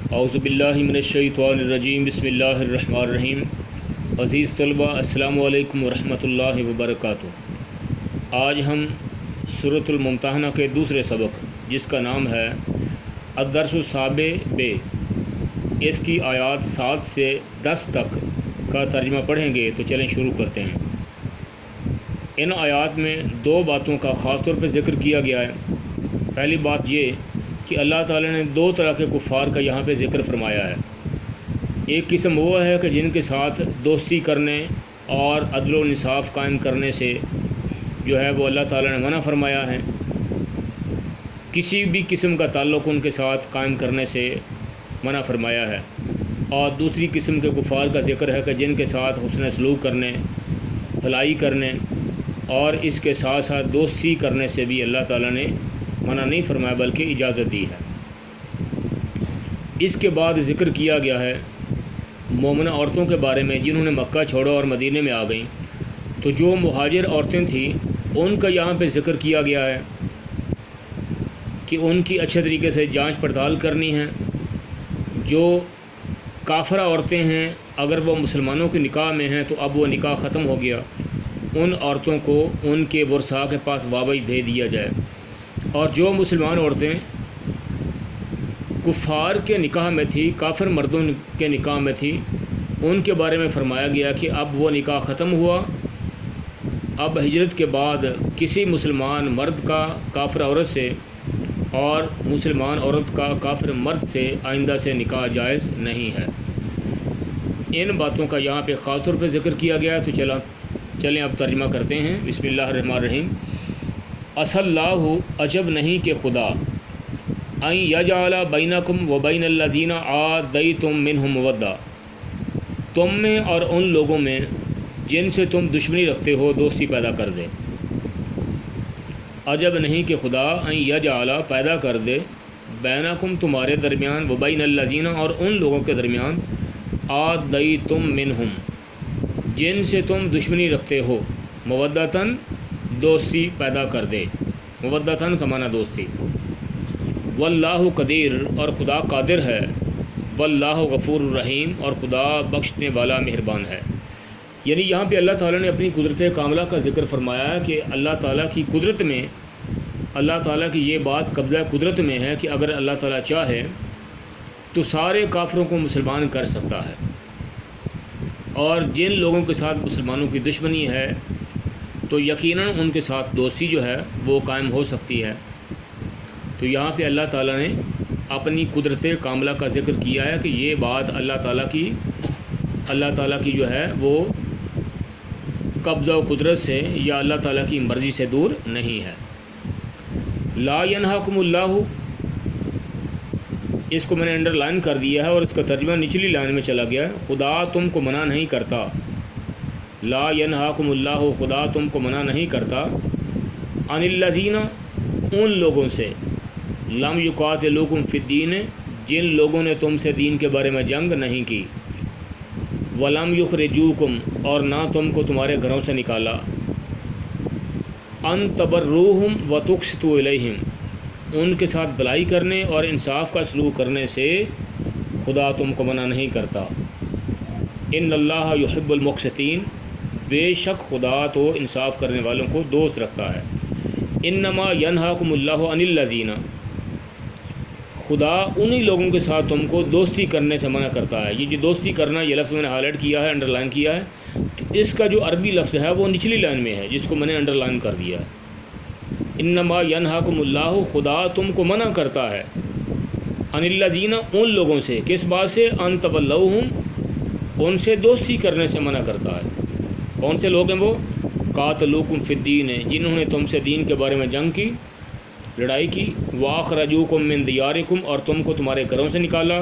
اعوذ باللہ من الشیطان الرجیم بسم اللہ الرحمن الرحیم۔ عزیز طلبہ السلام علیکم ورحمۃ اللہ وبرکاتہ۔ آج ہم سورۃ الممتحنہ کے دوسرے سبق جس کا نام ہے الدرس السابع ب، اس کی آیات 7 سے 10 تک کا ترجمہ پڑھیں گے۔ تو چلیں شروع کرتے ہیں۔ ان آیات میں دو باتوں کا خاص طور پہ ذکر کیا گیا ہے۔ پہلی بات یہ کہ اللہ تعالیٰ نے دو طرح کے کفار کا یہاں پہ ذکر فرمایا ہے۔ ایک قسم وہ ہے کہ جن کے ساتھ دوستی کرنے اور عدل و انصاف قائم کرنے سے جو ہے وہ اللہ تعالیٰ نے منع فرمایا ہے، کسی بھی قسم کا تعلق ان کے ساتھ قائم کرنے سے منع فرمایا ہے۔ اور دوسری قسم کے کفار کا ذکر ہے کہ جن کے ساتھ حسن سلوک کرنے، بھلائی کرنے اور اس کے ساتھ ساتھ دوستی کرنے سے بھی اللہ تعالیٰ نے منع نہیں فرمایا بلکہ اجازت دی ہے۔ اس کے بعد ذکر کیا گیا ہے مومنہ عورتوں کے بارے میں جنہوں نے مکہ چھوڑا اور مدینے میں آ گئیں۔ تو جو مہاجر عورتیں تھیں ان کا یہاں پہ ذکر کیا گیا ہے کہ ان کی اچھے طریقے سے جانچ پڑتال کرنی ہے۔ جو کافرہ عورتیں ہیں اگر وہ مسلمانوں کے نکاح میں ہیں تو اب وہ نکاح ختم ہو گیا، ان عورتوں کو ان کے ورثاء کے پاس واپس بھیج دیا جائے۔ اور جو مسلمان عورتیں کفار کے نکاح میں تھی، کافر مردوں کے نکاح میں تھی، ان کے بارے میں فرمایا گیا کہ اب وہ نکاح ختم ہوا، اب ہجرت کے بعد کسی مسلمان مرد کا کافر عورت سے اور مسلمان عورت کا کافر مرد سے آئندہ سے نکاح جائز نہیں ہے۔ ان باتوں کا یہاں پہ خاص طور پہ ذکر کیا گیا ہے۔ تو چلیں اب ترجمہ کرتے ہیں۔ بسم اللہ الرحمن الرحیم۔ عسى اللہ، عجب نہیں کہ خدا، ان یجعل بینکم و بین الذین عادیتم منہم مودہ، تم میں اور ان لوگوں میں جن سے تم دشمنی رکھتے ہو دوستی پیدا کر دے۔ عجب نہیں کہ خدا ان یجعل پیدا کر دے بینکم تمہارے درمیان و بین الذین اور ان لوگوں کے درمیان عادیتم منہم جن سے تم دشمنی رکھتے ہو، مودتاً دوستی پیدا کر دے۔ مودتاً کا معنی دوستی۔ واللہ قدیر، اور خدا قادر ہے۔ واللہ غفور الرحیم، اور خدا بخشنے والا مہربان ہے۔ یعنی یہاں پہ اللہ تعالیٰ نے اپنی قدرت کاملہ کا ذکر فرمایا ہے کہ اللہ تعالیٰ کی قدرت میں، اللہ تعالیٰ کی یہ بات قبضہ قدرت میں ہے کہ اگر اللہ تعالیٰ چاہے تو سارے کافروں کو مسلمان کر سکتا ہے، اور جن لوگوں کے ساتھ مسلمانوں کی دشمنی ہے تو یقیناً ان کے ساتھ دوستی جو ہے وہ قائم ہو سکتی ہے۔ تو یہاں پہ اللہ تعالیٰ نے اپنی قدرت کاملہ کا ذکر کیا ہے کہ یہ بات اللہ تعالیٰ کی جو ہے وہ قبضہ و قدرت سے یا اللہ تعالیٰ کی مرضی سے دور نہیں ہے۔ لا ینہاکم اللہ، اس کو میں نے انڈر لائن کر دیا ہے اور اس کا ترجمہ نچلی لائن میں چلا گیا ہے۔ خدا تم کو منع نہیں کرتا، لا ینہاکم اللہ، خدا تم کو منع نہیں کرتا، عن الذین، ان لوگوں سے، لم یقاتلوکم فی الدین، جن لوگوں نے تم سے دین کے بارے میں جنگ نہیں کی، ولم یخرجوکم، اور نہ تم کو تمہارے گھروں سے نکالا، ان تبروہم وتقسطوا الیہم، ان کے ساتھ بھلائی کرنے اور انصاف کا سلوک کرنے سے خدا تم کو منع نہیں کرتا۔ ان اللہ یحب المقسطین، بے شک خدا تو انصاف کرنے والوں کو دوست رکھتا ہے۔ انما ینہاکم اللہ عن الذین، خدا انہی لوگوں کے ساتھ تم کو دوستی کرنے سے منع کرتا ہے۔ یہ جو دوستی کرنا، یہ لفظ میں نے ہائی لائٹ کیا ہے، انڈر لائن کیا ہے، تو اس کا جو عربی لفظ ہے وہ نچلی لائن میں ہے جس کو میں نے انڈر لائن کر دیا ہے۔ انما ینہاکم اللہ، خدا تم کو منع کرتا ہے، عن الذین، ان لوگوں سے، کس بات سے؟ ان تولوہم، ان سے دوستی کرنے سے منع کرتا ہے۔ کون سے لوگ ہیں وہ؟ قاتلوکم فی الدین، جنہوں نے تم سے دین کے بارے میں جنگ کی، لڑائی کی، واخرجوکم من دیارکم، اور تم کو تمہارے گھروں سے نکالا،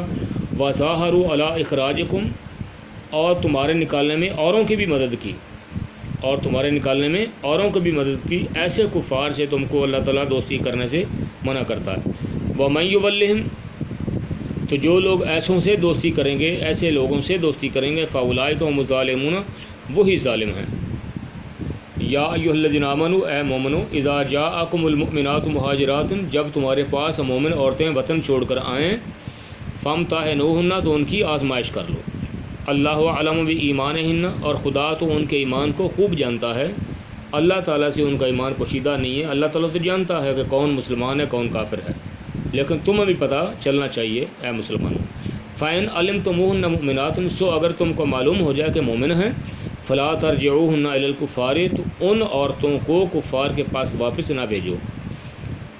وظاہروا علی اخراجکم، اور تمہارے نکالنے میں اوروں کی بھی مدد کی، اور تمہارے نکالنے میں اوروں کی بھی مدد کی۔ ایسے کفار سے تم کو اللہ تعالیٰ دوستی کرنے سے منع کرتا ہے۔ ومن یولہم، تو جو لوگ ایسوں سے دوستی کریں گے، ایسے لوگوں سے دوستی کریں گے، فاولئک هم الظالمون، وہی ظالم ہیں۔ یا ایھا الذین آمنوا، اے مومنو، اذا جاءکم المؤمنات مہاجرات، جب تمہارے پاس مومن عورتیں وطن چھوڑ کر آئیں، فامتحنوہن تو ان کی آزمائش کر لو، اللہ علم بایمانہن اور خدا تو ان کے ایمان کو خوب جانتا ہے، اللہ تعالیٰ سے ان کا ایمان پوشیدہ نہیں ہے، اللہ تعالیٰ تو جانتا ہے کہ کون مسلمان ہے کون کافر ہے، لیکن تمہیں بھی پتہ چلنا چاہیے اے مسلمانوں۔ فَإِنْ عَلِمْتُمُوهُنَّ مُؤْمِنَاتٍ سو اگر تم کو معلوم ہو جائے کہ مومن ہیں، فَلَا تَرْجِعُوهُنَّ إِلَى الْكُفَّارِ تو ان عورتوں کو کفار کے پاس واپس نہ بھیجو۔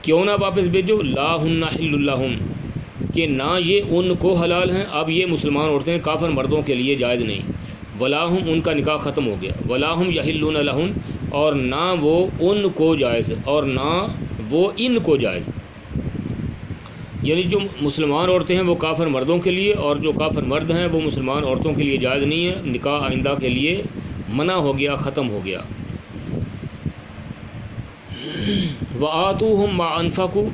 کیوں نہ واپس بھیجو؟ لا ہن حل لہم کہ نہ یہ ان کو حلال ہیں، اب یہ مسلمان عورتیں کافر مردوں کے لیے جائز نہیں، ولا ہم ان کا نکاح ختم ہو گیا، ولا ہم یحلون لہن اور نہ وہ ان کو جائز اور نہ وہ ان کو جائز، یعنی جو مسلمان عورتیں ہیں وہ کافر مردوں کے لیے اور جو کافر مرد ہیں وہ مسلمان عورتوں کے لیے جائز نہیں ہے، نکاح آئندہ کے لیے منع ہو گیا، ختم ہو گیا۔ وَآتُوهُم مَّا أَنفَقُوا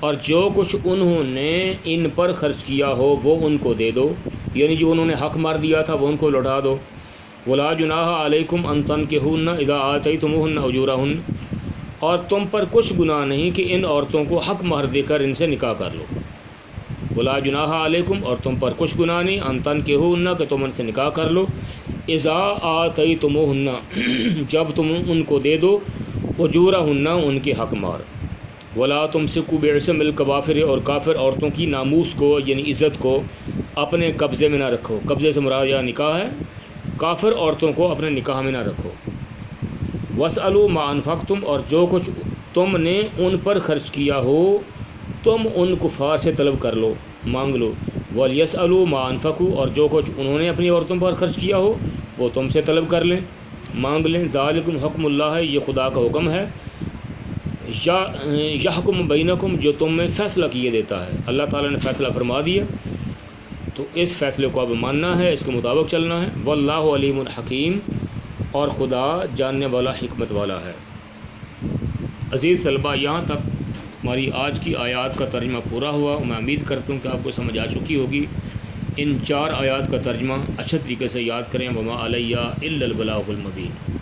اور جو کچھ انہوں نے ان پر خرچ کیا ہو وہ ان کو دے دو، یعنی جو انہوں نے حق مار دیا تھا وہ ان کو لوٹا دو۔ وَلَا جُنَاحَ عَلَيْكُمْ أَن تَنكِحُوهُنَّ إِذَا آتَيْتُمُوهُنَّ أُجُورَهُنَّ اور تم پر کچھ گناہ نہیں کہ ان عورتوں کو حق مہر دے کر ان سے نکاح کر لو۔ وَلَا جُنَاحَ عَلَيْكُمْ اور تم پر کچھ گناہ نہیں أَن تَنكِحُوهُنَّ کہ تم ان سے نکاح کر لو، إِذَا آتَيْتُمُوهُنَّ جب تم ان کو دے دو، أُجُورَهُنَّ ان کے حق مہر۔ وَلَا تُمْسِكُوا بِعِصْمِ الْكَوَافِرِ اور کافر عورتوں کی ناموس کو یعنی عزت کو اپنے قبضے میں نہ رکھو، قبضے سے مراد یا نکاح ہے، کافر عورتوں کو اپنے نکاح میں نہ رکھو۔ وَاسْأَلُوا مَا أَنفَقْتُمْ اور جو کچھ تم نے ان پر خرچ کیا ہو تم ان کفار سے طلب کر لو، مانگ لو۔ وَلْيَسْأَلُوا مَا أَنفَقُوا اور جو کچھ انہوں نے اپنی عورتوں پر خرچ کیا ہو وہ تم سے طلب کر لیں، مانگ لیں۔ ذَالِكُمْ حُکْمُ اللَّہِ یہ خدا کا حکم ہے، یحکم بینکم جو تم میں فیصلہ کیے دیتا ہے، اللہ تعالیٰ نے فیصلہ فرما دیا تو اس فیصلے کو اب ماننا ہے، اس کے مطابق چلنا ہے۔ واللہ علیم الحکیم اور خدا جاننے والا حکمت والا ہے۔ عزیز طلبہ یہاں تک ہماری آج کی آیات کا ترجمہ پورا ہوا، میں امید کرتا ہوں کہ آپ کو سمجھ آ چکی ہوگی۔ ان 4 آیات کا ترجمہ اچھے طریقے سے یاد کریں۔ وما علیہ الا البلاغ المبین۔